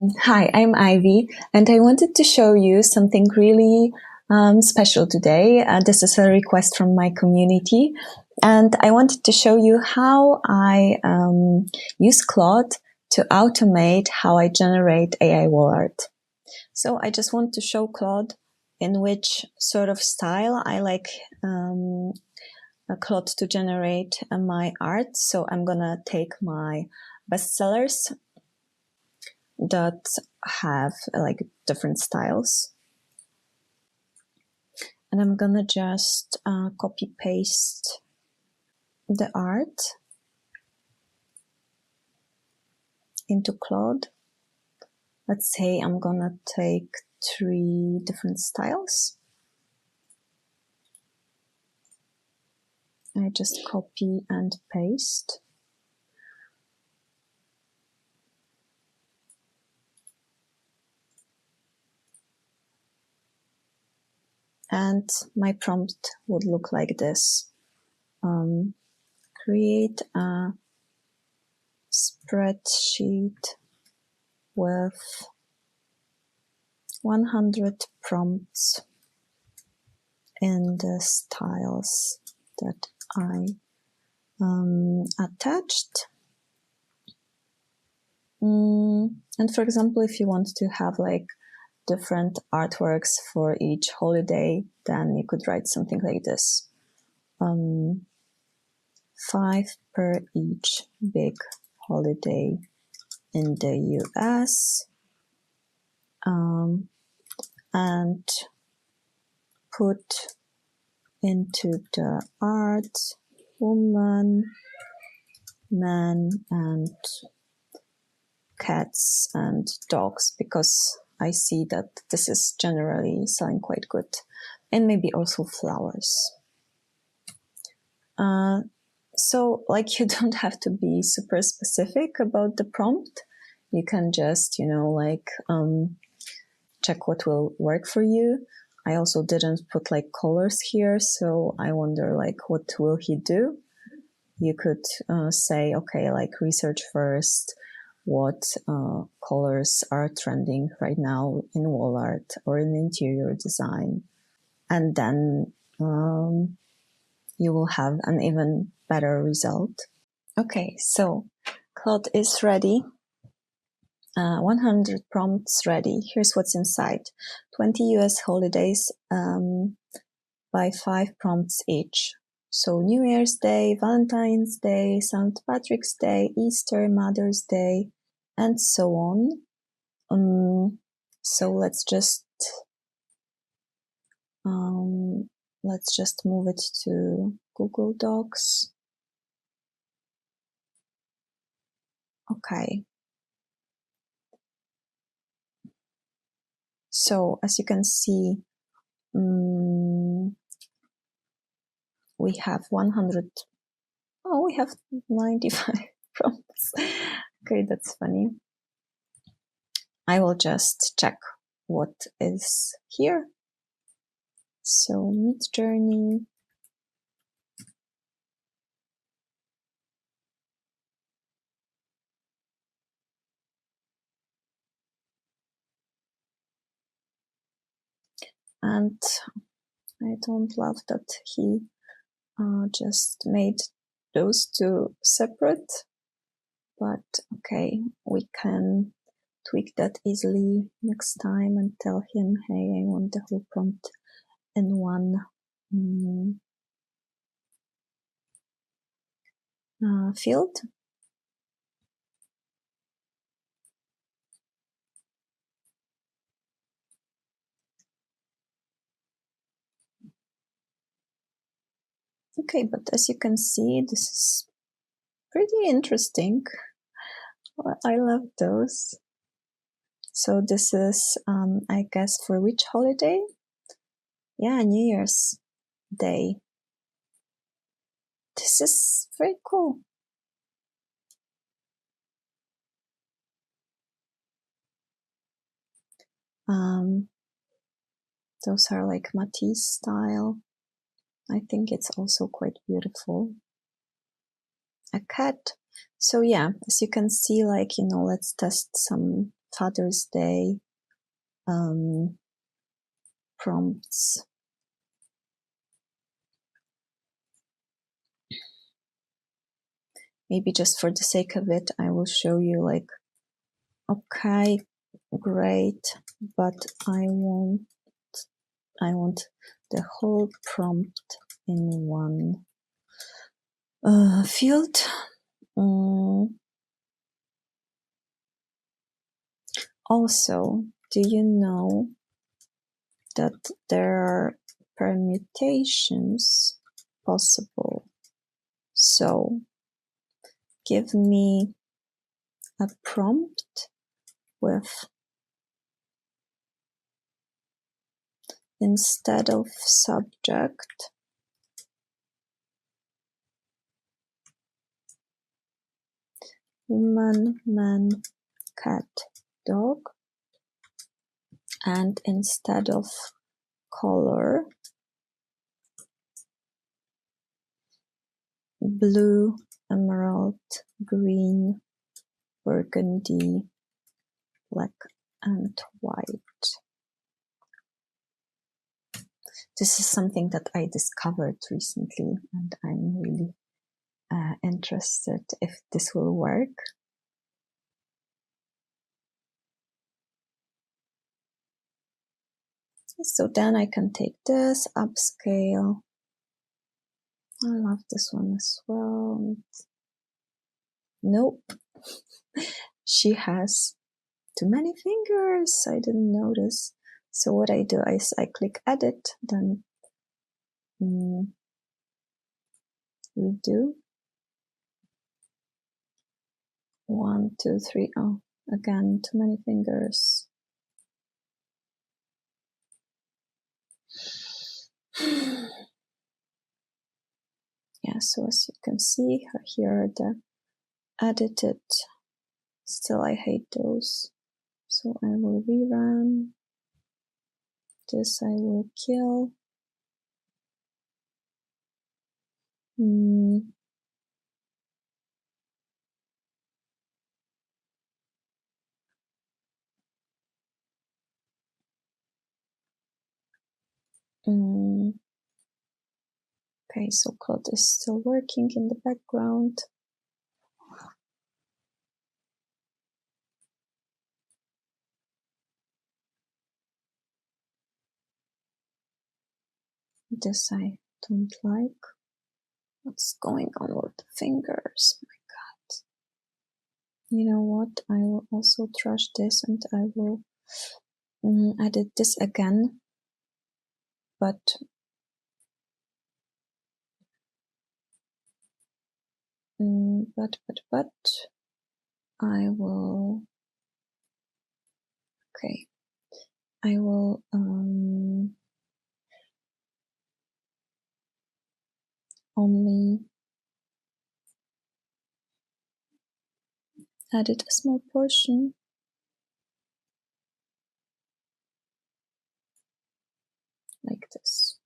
Hi, I'm Ivy, and I wanted to show you something really special today. This is a request from my community, and I wanted to show you how I use Claude to automate how I generate AI wall art. So I just want to show Claude in which sort of style I like Claude to generate my art. So I'm gonna take my bestsellers that have like different styles, and I'm gonna just copy paste the art into Claude. Let's say I'm gonna take 3 different styles. I just copy and paste. And my prompt would look like this. Create a spreadsheet with 100 prompts in the styles that I attached. And for example, if you want to have like different artworks for each holiday, then you could write something like this. 5 per each big holiday in the US, and put into the art woman, man, and cats and dogs, because I see that this is generally selling quite good, and maybe also flowers. So like you don't have to be super specific about the prompt. You can just, like check what will work for you. I also didn't put like colors here, so I wonder like what will he do? You could say, okay, like research first what colors are trending right now in wall art or in interior design, and then you will have an even better result. Okay, so Claude is ready. 100 prompts ready. Here's what's inside. 20 US holidays by 5 prompts each. So New Year's Day, Valentine's Day, St. Patrick's Day, Easter, Mother's Day, and so on. So let's just move it to Google Docs. Okay. So as you can see, we have 100. Oh, we have 95 prompts. Okay, that's funny. I will just check what is here. So Midjourney. And I don't love that he just made those 2 separate, but okay, we can tweak that easily next time and tell him, hey, I want the whole prompt in one field. Okay, but as you can see, this is pretty interesting. I love those. So this is, I guess, for which holiday? Yeah, New Year's Day. This is very cool. Those are like Matisse style. I think it's also quite beautiful. A cat. So yeah, as you can see, like, let's test some Father's Day prompts. Maybe just for the sake of it, I will show you like, okay, great, but I want the whole prompt in one field. Also, do you know that there are permutations possible? So give me a prompt with, instead of subject, woman, man, cat, dog, and instead of color, blue, emerald, green, burgundy, black, and white. This is something that I discovered recently, and I'm really interested if this will work. So then I can take this, upscale. I love this one as well. Nope. She has too many fingers. I didn't notice. So what I do is I click edit, then redo. 1, 2, 3. Oh, again, too many fingers. Yeah, so as you can see, here are the edited. Still, I hate those. So I will rerun. This I will kill. Okay, so Claude is still working in the background. This I don't like. What's going on with the fingers? My God. You know what? I will also trash this and I will edit this again. But I will, okay, I will only edit a small portion. Like this.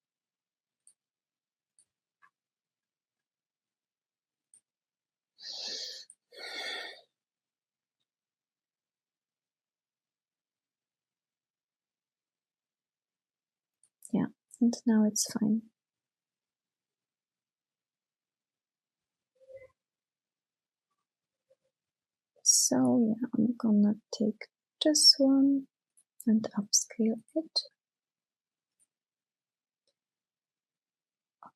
Yeah, and now it's fine. So yeah, I'm gonna take this one and upscale it.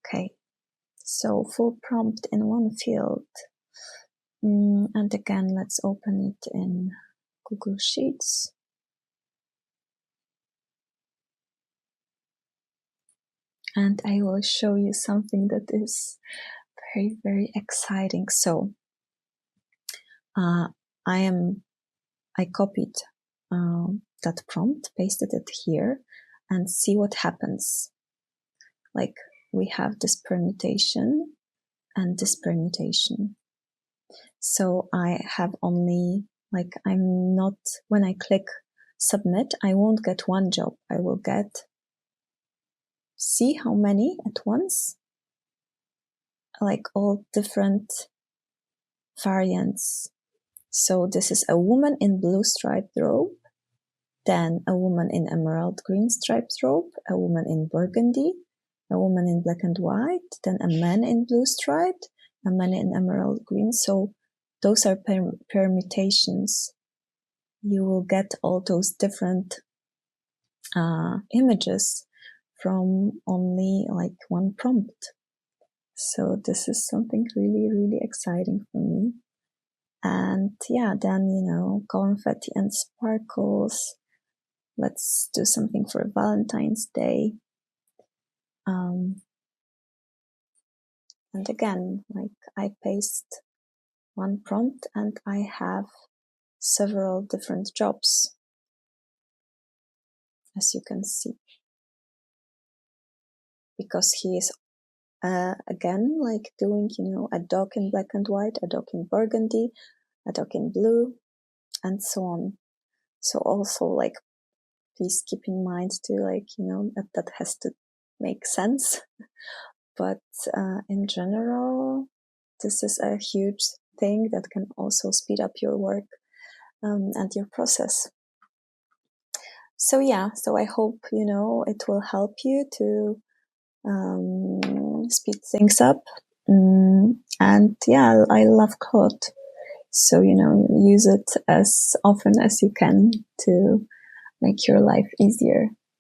Okay, so full prompt in one field. And again, let's open it in Google Sheets. And I will show you something that is very, very exciting. So I copied that prompt, pasted it here, and see what happens. Like we have this permutation and this permutation. So I have only, like, I'm not, when I click submit, I won't get one job. I will get, see how many at once? Like all different variants. So this is a woman in blue striped robe, then a woman in emerald green striped robe, a woman in burgundy, a woman in black and white, then a man in blue striped, a man in emerald green. So those are permutations. You will get all those different images from only like one prompt. So this is something really, really exciting for me. And yeah, then, you know, confetti and sparkles. Let's do something for Valentine's Day. And again, like I paste one prompt and I have several different jobs, as you can see, because he is again like doing, you know, a dog in black and white, a dog in burgundy, a dog in blue, and so on. So also like please keep in mind to like, you know, that has to make sense. But in general, this is a huge thing that can also speed up your work and your process. So yeah, so I hope, you know, it will help you to speed things up. And yeah, I love Claude. So, you know, use it as often as you can to make your life easier.